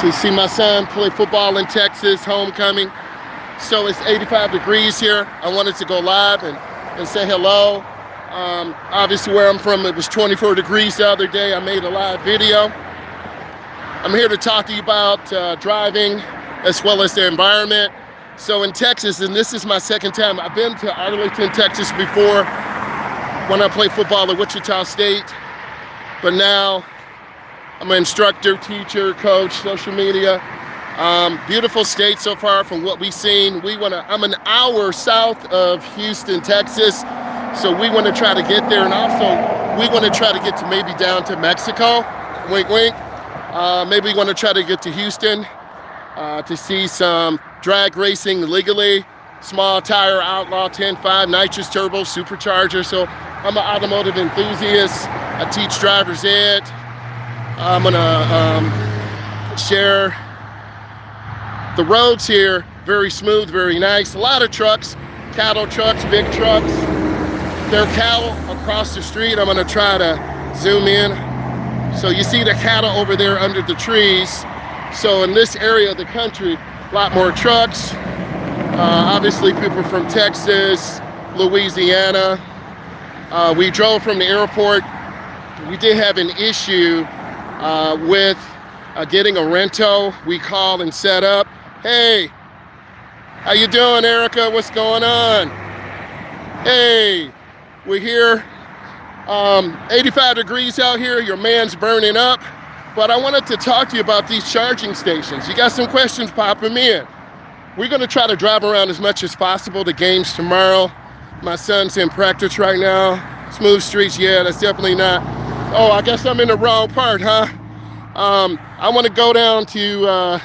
to see my son play football in Texas, homecoming. So it's 85 degrees here. I wanted to go live and say hello. Obviously where I'm from, it was 24 degrees the other day. I made a live video. I'm here to talk to you about driving as well as the environment. So in Texas, and this is my second time, I've been to Arlington, Texas before when I played football at Wichita State, but now I'm an instructor, teacher, coach, social media. Beautiful state so far from what we've seen. I'm an hour south of Houston, Texas, so we want to try to get there, and also we want to try to get to maybe down to Mexico, wink, wink. Maybe we want to try to get to Houston to see some drag racing legally, small tire outlaw 10.5 nitrous turbo supercharger. So I'm an automotive enthusiast. I teach driver's ed. I'm gonna share the roads here, very smooth, very nice. A lot of trucks, cattle trucks, big trucks. There are cattle across the street. I'm gonna try to zoom in. So you see the cattle over there under the trees. So in this area of the country, a lot more trucks. Obviously people from Texas, Louisiana. We drove from the airport. We did have an issue with getting a rental. We called and set up. Hey, how you doing, Erica? What's going on? Hey, we're here. 85 degrees out here. Your man's burning up. But I wanted to talk to you about these charging stations. You got some questions, pop them in. We're going to try to drive around as much as possible. The game's tomorrow. My son's in practice right now. Smooth streets, yeah, that's definitely not. Oh, I guess I'm in the wrong part, huh? I want to go down to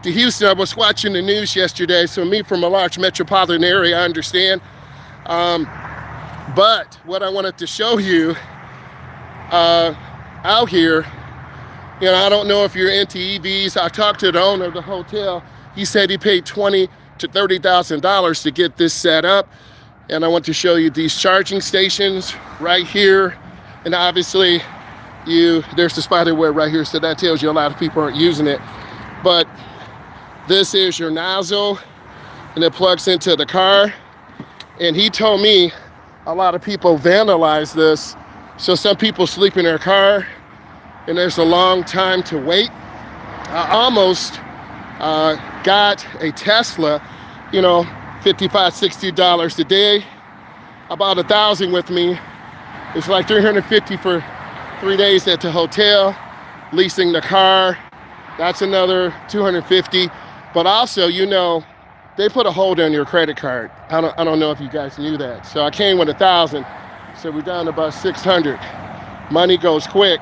Houston. I was watching the news yesterday, so me from a large metropolitan area, I understand. But what I wanted to show you out here, I don't know if you're into EVs. I talked to the owner of the hotel. He said he paid $20,000 to $30,000 to get this set up. And I want to show you these charging stations right here. And obviously, there's the spider web right here, so that tells you a lot of people aren't using it. But this is your nozzle, and it plugs into the car. And he told me a lot of people vandalize this. So some people sleep in their car, and there's a long time to wait. I almost got a Tesla, $55, $60 a day. About $1,000 with me. It's like $350 for 3 days at the hotel. Leasing the car, that's another $250. But also, they put a hold on your credit card. I don't know if you guys knew that. So I came with $1,000, so we're down to about $600. Money goes quick.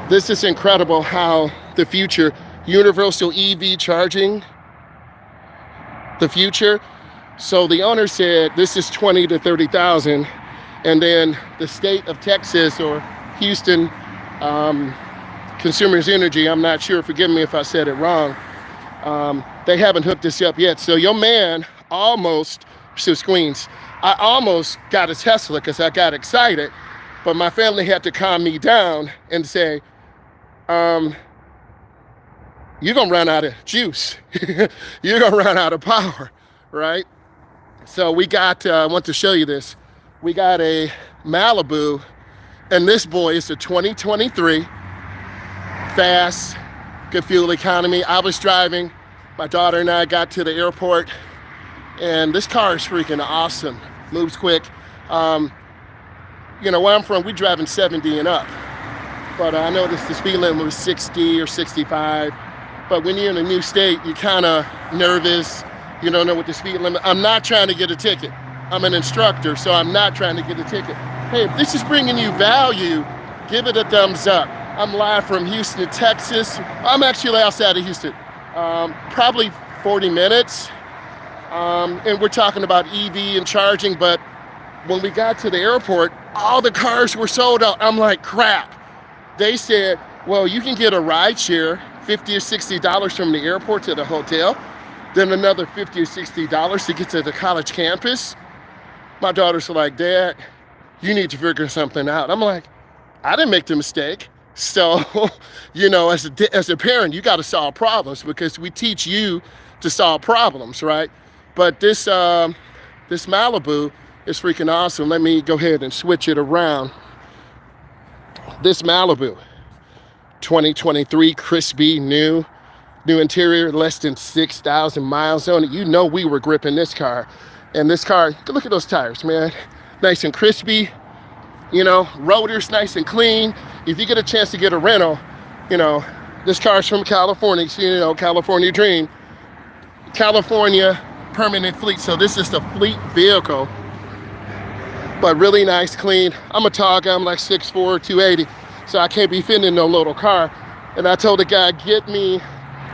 This is incredible how the future, universal EV charging, the future. So the owner said this is $20,000 to $30,000, and then the state of Texas or Houston Consumers Energy, I'm not sure, forgive me if I said it wrong, they haven't hooked this up yet. So your man almost, Queens, I almost got a Tesla because I got excited, but my family had to calm me down and say, you're gonna run out of juice. You're gonna run out of power, right? So we got, I want to show you this. We got a Malibu, and this boy is a 2023, fast, good fuel economy. I was driving, my daughter and I got to the airport, and this car is freaking awesome, moves quick. Where I'm from, we driving 70 and up. But I noticed the speed limit was 60 or 65. But when you're in a new state, you're kind of nervous. You don't know what the speed limit. I'm not trying to get a ticket. I'm an instructor, so I'm not trying to get a ticket. Hey, if this is bringing you value, give it a thumbs up. I'm live from Houston, Texas. I'm actually outside of Houston. Probably 40 minutes. And we're talking about EV and charging, but when we got to the airport, all the cars were sold out. I'm like, crap. They said, well, you can get a ride share, $50 or $60 from the airport to the hotel, then another $50 or $60 to get to the college campus. My daughter's like, Dad, you need to figure something out. I'm like, I didn't make the mistake. So, as a parent, you got to solve problems because we teach you to solve problems, right? But this Malibu is freaking awesome. Let me go ahead and switch it around. This Malibu, 2023, crispy, new interior, less than 6,000 miles on it. You know we were gripping this car. And this car, look at those tires, man. Nice and crispy, rotors nice and clean. If you get a chance to get a rental, this car's from California, California dream. California permanent fleet. So this is the fleet vehicle, but really nice, clean. I'm a tall guy, I'm like 6'4", 280. So I can't be fitting in no little car. And I told the guy, get me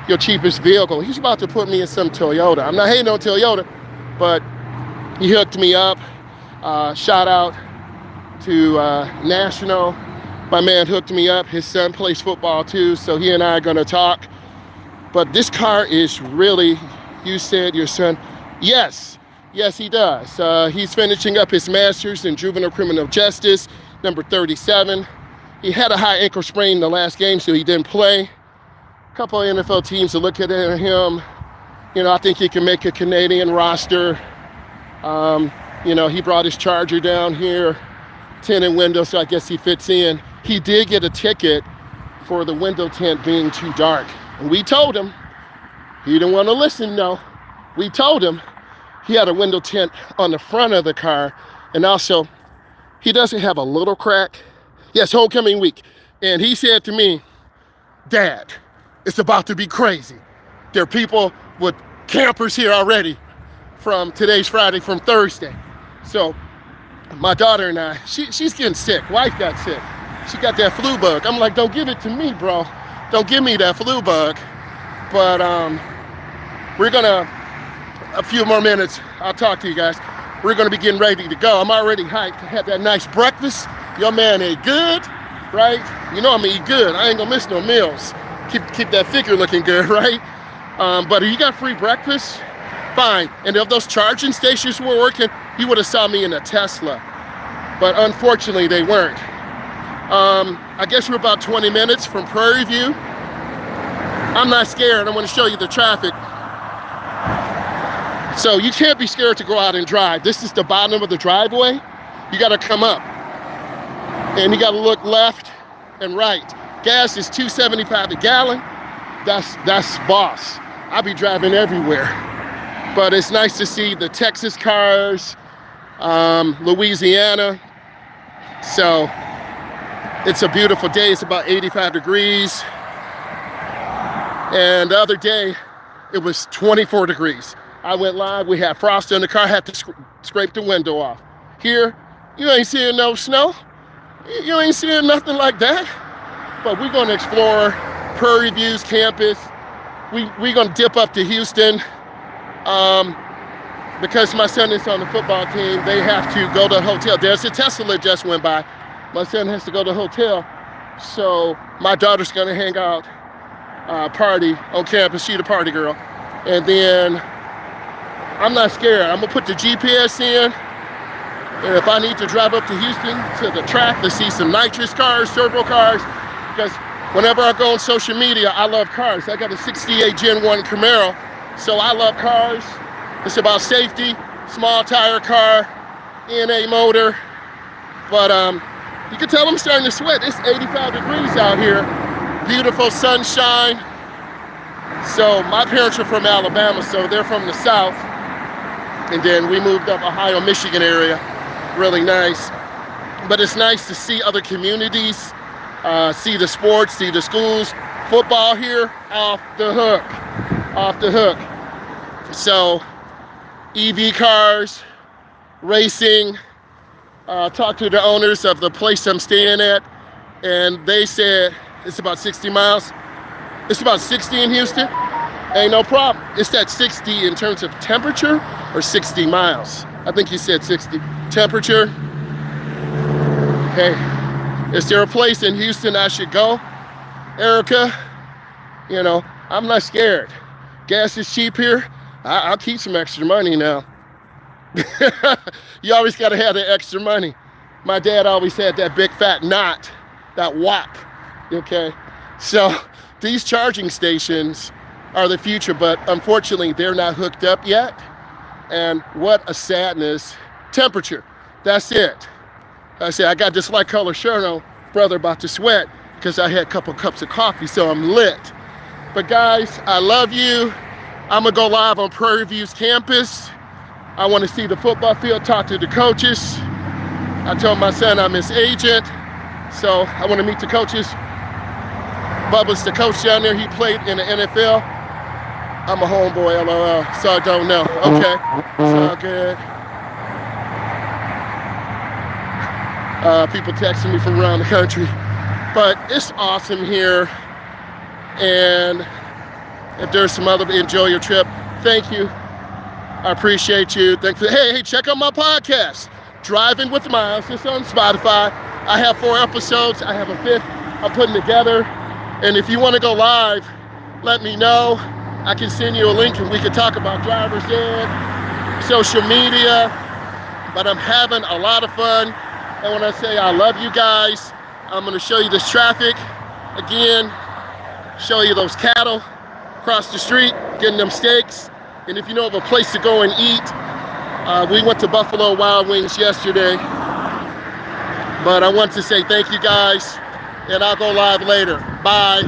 your cheapest vehicle. He's about to put me in some Toyota. I'm not hating on Toyota, but he hooked me up. Shout out to National. My man hooked me up. His son plays football too, so he and I are gonna talk. But this car is really, you said your son, yes, he does. He's finishing up his master's in juvenile criminal justice, number 37. He had a high ankle sprain in the last game, so he didn't play. A couple of NFL teams are looking at him. I think he can make a Canadian roster. He brought his Charger down here, tinted window, so I guess he fits in. He did get a ticket for the window tint being too dark. And we told him, he didn't want to listen, no. We told him he had a window tint on the front of the car, and also he doesn't have a little crack. Yes, homecoming week. And he said to me, Dad, it's about to be crazy. There are people with campers here already from today's Friday, from Thursday. So my daughter and I, she's getting sick. Wife got sick. She got that flu bug. I'm like, don't give it to me, bro. Don't give me that flu bug. But we're gonna, a few more minutes, I'll talk to you guys. We're gonna be getting ready to go. I'm already hyped. I had that nice breakfast. Your man ate good, right? I'm gonna eat good. I ain't gonna miss no meals. Keep that figure looking good, right? But if you got free breakfast, fine. And if those charging stations were working, you would have saw me in a Tesla. But unfortunately, they weren't. I guess we're about 20 minutes from Prairie View. I'm not scared. I'm going to show you the traffic. So you can't be scared to go out and drive. This is the bottom of the driveway. You got to come up. And you got to look left and right. Gas is $2.75 a gallon. That's boss. I'll be driving everywhere. But it's nice to see the Texas cars, Louisiana. So it's a beautiful day. It's about 85 degrees. And the other day, it was 24 degrees. I went live. We had frost in the car. Had to scrape the window off. Here, you ain't seeing no snow. You ain't seeing nothing like that. But we're going to explore Prairie View's campus. We're going to dip up to Houston. Because my son is on the football team, they have to go to a hotel. There's a Tesla that just went by. My son has to go to a hotel. So my daughter's going to hang out, party on campus. She's the party girl. And then I'm not scared. I'm going to put the GPS in. And if I need to drive up to Houston to the track to see some nitrous cars, turbo cars, because whenever I go on social media, I love cars. I got a 68 Gen 1 Camaro, so I love cars. It's about safety, small tire car, NA motor. But you can tell I'm starting to sweat. It's 85 degrees out here. Beautiful sunshine. So my parents are from Alabama, so they're from the South. And then we moved up Ohio, Michigan area. Really nice. But it's nice to see other communities, see the sports, see the schools. Football here, off the hook. So EV cars, racing. Talked to the owners of the place I'm staying at, and they said it's about 60 miles. It's about 60 in Houston. Ain't no problem. It's that 60 in terms of temperature or 60 miles. I think he said 60. Temperature. Hey, is there a place in Houston I should go? Erica, I'm not scared. Gas is cheap here. I'll keep some extra money now. You always got to have the extra money. My dad always had that big fat knot, that wop, Okay, so these charging stations are the future, but unfortunately they're not hooked up yet. And what a sadness. Temperature, that's it. I say I got this light color shirt on, brother about to sweat because I had a couple cups of coffee, so I'm lit. But guys, I love you. I'm gonna go live on Prairie View's campus. I wanna see the football field, talk to the coaches. I told my son I'm his agent, so I wanna meet the coaches. Bubba's the coach down there, he played in the NFL. I'm a homeboy, LOL, so I don't know. Okay, it's all good. People texting me from around the country. But it's awesome here. And if there's some other, enjoy your trip. Thank you. I appreciate you. Thank you. Hey, check out my podcast, Driving with Myles. It's on Spotify. I have 4 episodes. I have a 5th I'm putting together. And if you want to go live, let me know. I can send you a link and we can talk about driver's ed, social media. But I'm having a lot of fun. And when I say I love you guys, I'm gonna show you this traffic again, show you those cattle across the street, getting them steaks. And if you know of a place to go and eat, we went to Buffalo Wild Wings yesterday. But I want to say thank you guys, and I'll go live later. Bye.